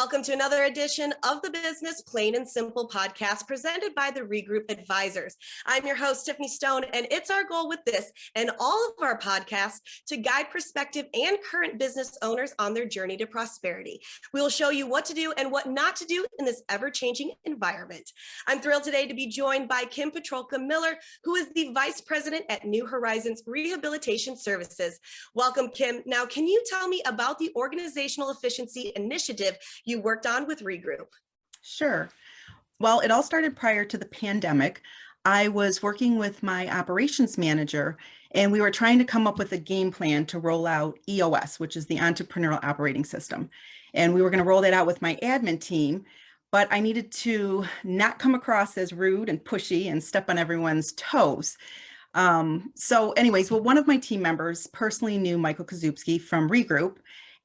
Welcome to another edition of the Business Plain and Simple podcast presented by the ReGroup Advisors. I'm your host, Tiffany Stone, and it's our goal with this and all of our podcasts to guide prospective and current business owners on their journey to prosperity. We will show you what to do and what not to do in this ever-changing environment. I'm thrilled today to be joined by Pietrylka-Miller, who is the Vice President at New Horizons Rehabilitation Services. Welcome, Kim. Now, can you tell me about the Organizational Efficiency Initiative you worked on with ReGroup? Sure. Well, it all started prior to the pandemic. I was working with my operations manager, and we were trying to come up with a game plan to roll out EOS, which is the Entrepreneurial Operating System. And we were going to roll that out with my admin team, but I needed to not come across as rude and pushy and step on everyone's toes. So anyways, one of my team members personally knew Michael Kazubski from ReGroup.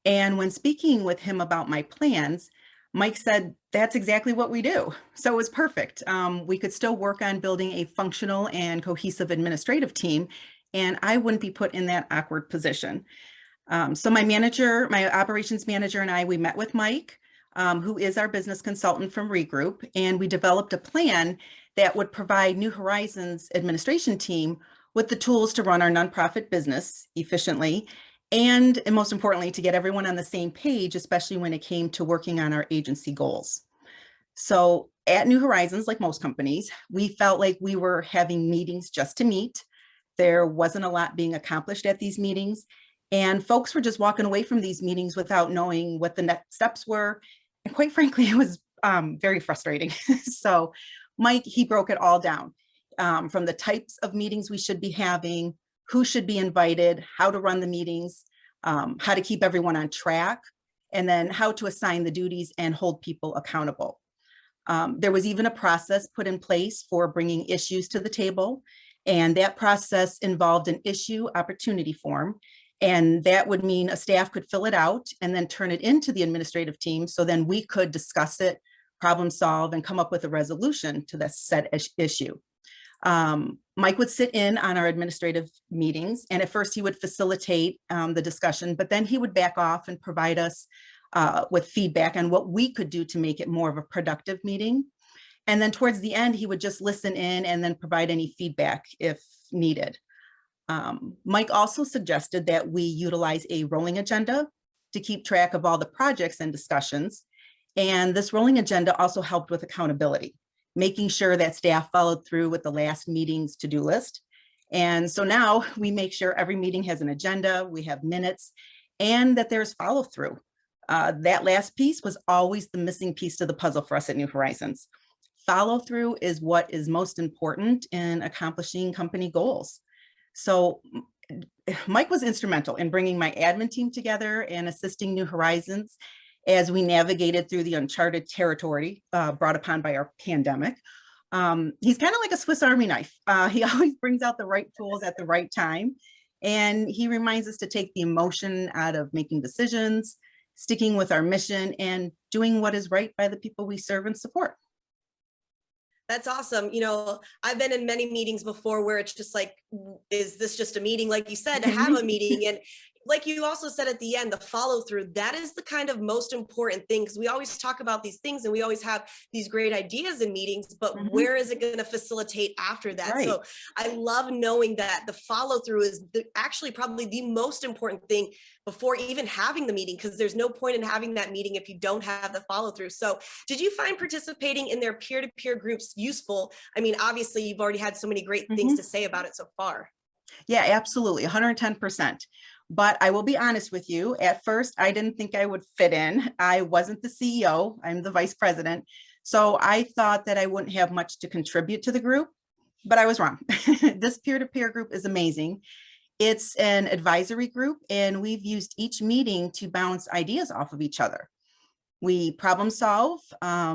And when speaking with him about my plans, Mike said, that's exactly what we do. So it was perfect. We could still work on building a functional and cohesive administrative team, and I wouldn't be put in that awkward position. So my operations manager and I, we met with Mike, who is our business consultant from ReGroup, and we developed a plan that would provide New Horizons administration team with the tools to run our nonprofit business efficiently, and most importantly, to get everyone on the same page, especially when it came to working on our agency goals. So at New Horizons, like most companies, we felt like we were having meetings just to meet. There wasn't a lot being accomplished at these meetings, and folks were just walking away from these meetings without knowing what the next steps were. And quite frankly, it was very frustrating. So Mike, he broke it all down from the types of meetings we should be having, who should be invited, how to run the meetings, how to keep everyone on track, and then how to assign the duties and hold people accountable. There was even a process put in place for bringing issues to the table, and that process involved an issue opportunity form, and that would mean a staff could fill it out and then turn it into the administrative team, so then we could discuss it, problem solve, and come up with a resolution to that said issue. Mike would sit in on our administrative meetings, and at first he would facilitate the discussion, but then he would back off and provide us with feedback on what we could do to make it more of a productive meeting. And then towards the end, he would just listen in and then provide any feedback if needed. Mike also suggested that we utilize a rolling agenda to keep track of all the projects and discussions. And this rolling agenda also helped with accountability, making sure that staff followed through with the last meeting's to-do list. And so now we make sure every meeting has an agenda, we have minutes, and that there's follow through. That last piece was always the missing piece to the puzzle for us at New Horizons. Follow through is what is most important in accomplishing company goals. So Mike was instrumental in bringing my admin team together and assisting New Horizons as we navigated through the uncharted territory brought upon by our pandemic. He's kind of like a Swiss Army knife. He always brings out the right tools at the right time. And he reminds us to take the emotion out of making decisions, sticking with our mission, and doing what is right by the people we serve and support. That's awesome. You know, I've been in many meetings before where it's just like, is this just a meeting? Like you said, to have a meeting. And like you also said at the end, the follow through, that is the kind of most important thing, because we always talk about these things and we always have these great ideas in meetings, but where is it going to facilitate after that? Right. So I love knowing that the follow through is actually probably the most important thing before even having the meeting, because there's no point in having that meeting if you don't have the follow through. So did you find participating in their peer-to-peer groups useful? I mean, obviously you've already had so many great things to say about it so far. Yeah, absolutely. 110%. But I will be honest with you, at first, I didn't think I would fit in. I wasn't the CEO, I'm the vice president. So I thought that I wouldn't have much to contribute to the group, but I was wrong. This peer-to-peer group is amazing. It's an advisory group, and we've used each meeting to bounce ideas off of each other. We problem solve. I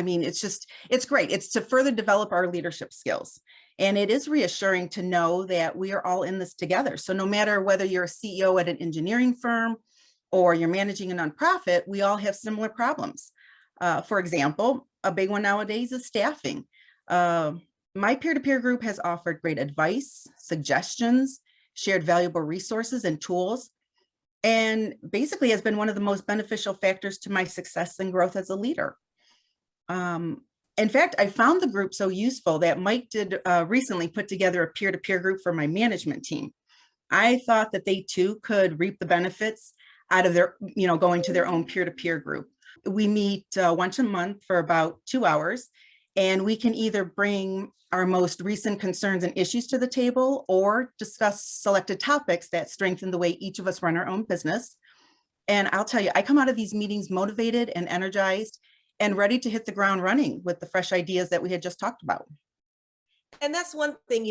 mean, it's great. It's to further develop our leadership skills. And it is reassuring to know that we are all in this together. So no matter whether you're a CEO at an engineering firm or you're managing a nonprofit, we all have similar problems. For example, a big one nowadays is staffing. My peer-to-peer group has offered great advice, suggestions, shared valuable resources and tools. and basically has been one of the most beneficial factors to my success and growth as a leader. In fact, I found the group so useful that Mike did recently put together a peer-to-peer group for my management team. I thought that they too could reap the benefits out of their, going to their own peer-to-peer group. We meet once a month for about 2 hours, and we can either bring our most recent concerns and issues to the table or discuss selected topics that strengthen the way each of us run our own business. And I'll tell you, I come out of these meetings motivated and energized and ready to hit the ground running with the fresh ideas that we had just talked about. And that's one thing,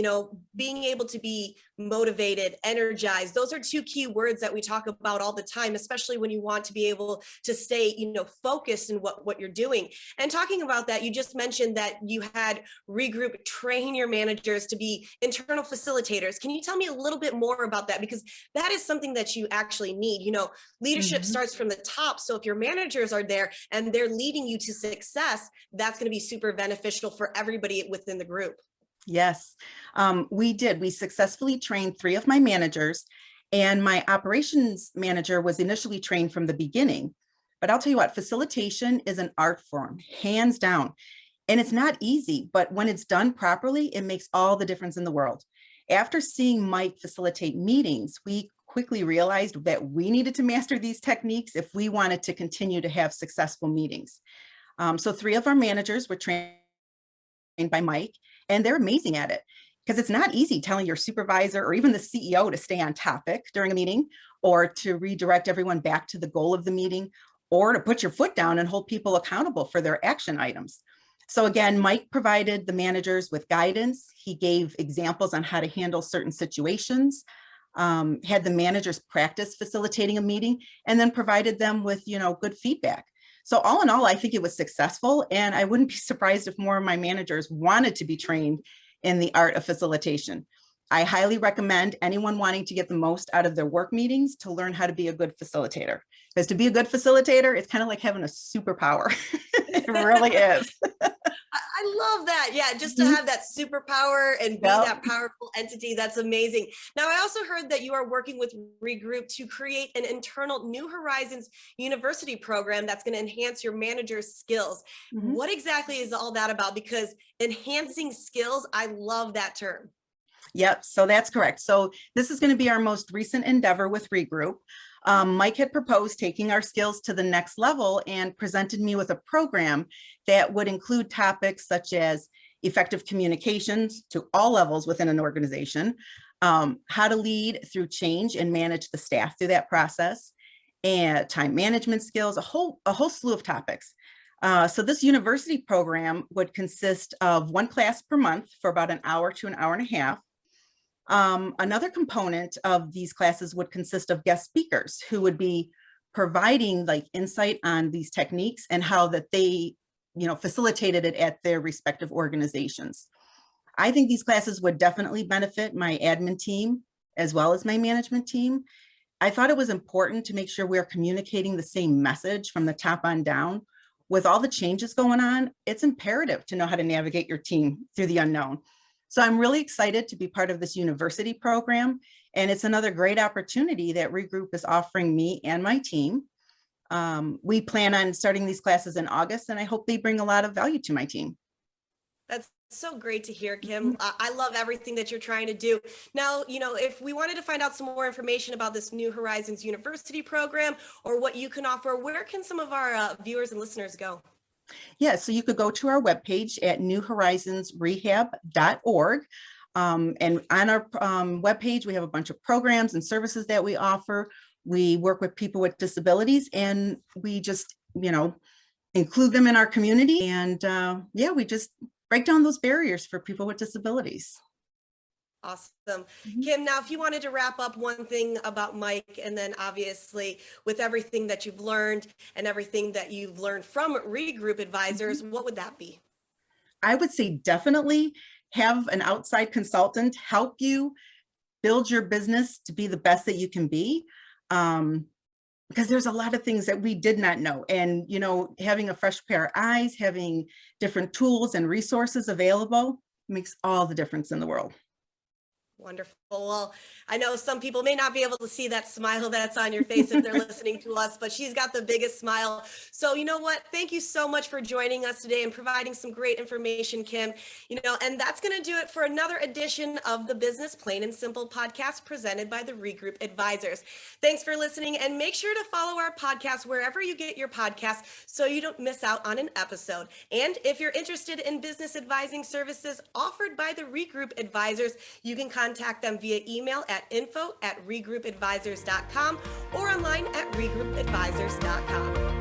being able to be motivated, energized, those are two key words that we talk about all the time, especially when you want to be able to stay, focused in what you're doing. And talking about that, you just mentioned that you had ReGroup train your managers to be internal facilitators. Can you tell me a little bit more about that? Because that is something that you actually need. Leadership starts from the top. So if your managers are there and they're leading you to success, that's going to be super beneficial for everybody within the group. Yes, we did. We successfully trained 3 of my managers, and my operations manager was initially trained from the beginning. But I'll tell you what, facilitation is an art form, hands down. And it's not easy, but when it's done properly, it makes all the difference in the world. After seeing Mike facilitate meetings, we quickly realized that we needed to master these techniques if we wanted to continue to have successful meetings. So 3 of our managers were trained by Mike, and they're amazing at it, because it's not easy telling your supervisor or even the CEO to stay on topic during a meeting, or to redirect everyone back to the goal of the meeting, or to put your foot down and hold people accountable for their action items. So again, Mike provided the managers with guidance. He gave examples on how to handle certain situations, had the managers practice facilitating a meeting, and then provided them with, good feedback. So all in all, I think it was successful, and I wouldn't be surprised if more of my managers wanted to be trained in the art of facilitation. I highly recommend anyone wanting to get the most out of their work meetings to learn how to be a good facilitator. Because to be a good facilitator, it's kind of like having a superpower. It really is. I love that. Yeah, just to have that superpower and be that powerful entity. That's amazing. Now, I also heard that you are working with ReGroup to create an internal New Horizons University program that's going to enhance your manager's skills. What exactly is all that about? Because enhancing skills, I love that term. Yep, so that's correct. So this is going to be our most recent endeavor with ReGroup. Mike had proposed taking our skills to the next level and presented me with a program that would include topics such as effective communications to all levels within an organization, how to lead through change and manage the staff through that process, and time management skills, a whole slew of topics. So this university program would consist of 1 class per month for about an hour to an hour and a half. Another component of these classes would consist of guest speakers who would be providing insight on these techniques and how that they, facilitated it at their respective organizations. I think these classes would definitely benefit my admin team as well as my management team. I thought it was important to make sure we're communicating the same message from the top on down. With all the changes going on, it's imperative to know how to navigate your team through the unknown. So I'm really excited to be part of this university program, and it's another great opportunity that ReGroup is offering me and my team. We plan on starting these classes in August, and I hope they bring a lot of value to my team. That's so great to hear, Kim. I love everything that you're trying to do. Now, if we wanted to find out some more information about this New Horizons University program or what you can offer, where can some of our viewers and listeners go? Yeah, so you could go to our webpage at newhorizonsrehab.org. And on our webpage, we have a bunch of programs and services that we offer. We work with people with disabilities, and we just, include them in our community. And we just break down those barriers for people with disabilities. Awesome. Kim, now if you wanted to wrap up one thing about Mike, and then obviously with everything that you've learned and everything that you've learned from ReGroup Advisors, what would that be? I would say definitely have an outside consultant help you build your business to be the best that you can be. Because there's a lot of things that we did not know. And, having a fresh pair of eyes, having different tools and resources available makes all the difference in the world. Wonderful. Well, I know some people may not be able to see that smile that's on your face if they're listening to us, but she's got the biggest smile. So you know what? Thank you so much for joining us today and providing some great information, Kim. And that's going to do it for another edition of the Business Plain and Simple podcast presented by the ReGroup Advisors. Thanks for listening, and make sure to follow our podcast wherever you get your podcasts so you don't miss out on an episode. And if you're interested in business advising services offered by the ReGroup Advisors, you can contact them via email at info@regroupadvisors.com or online at regroupadvisors.com.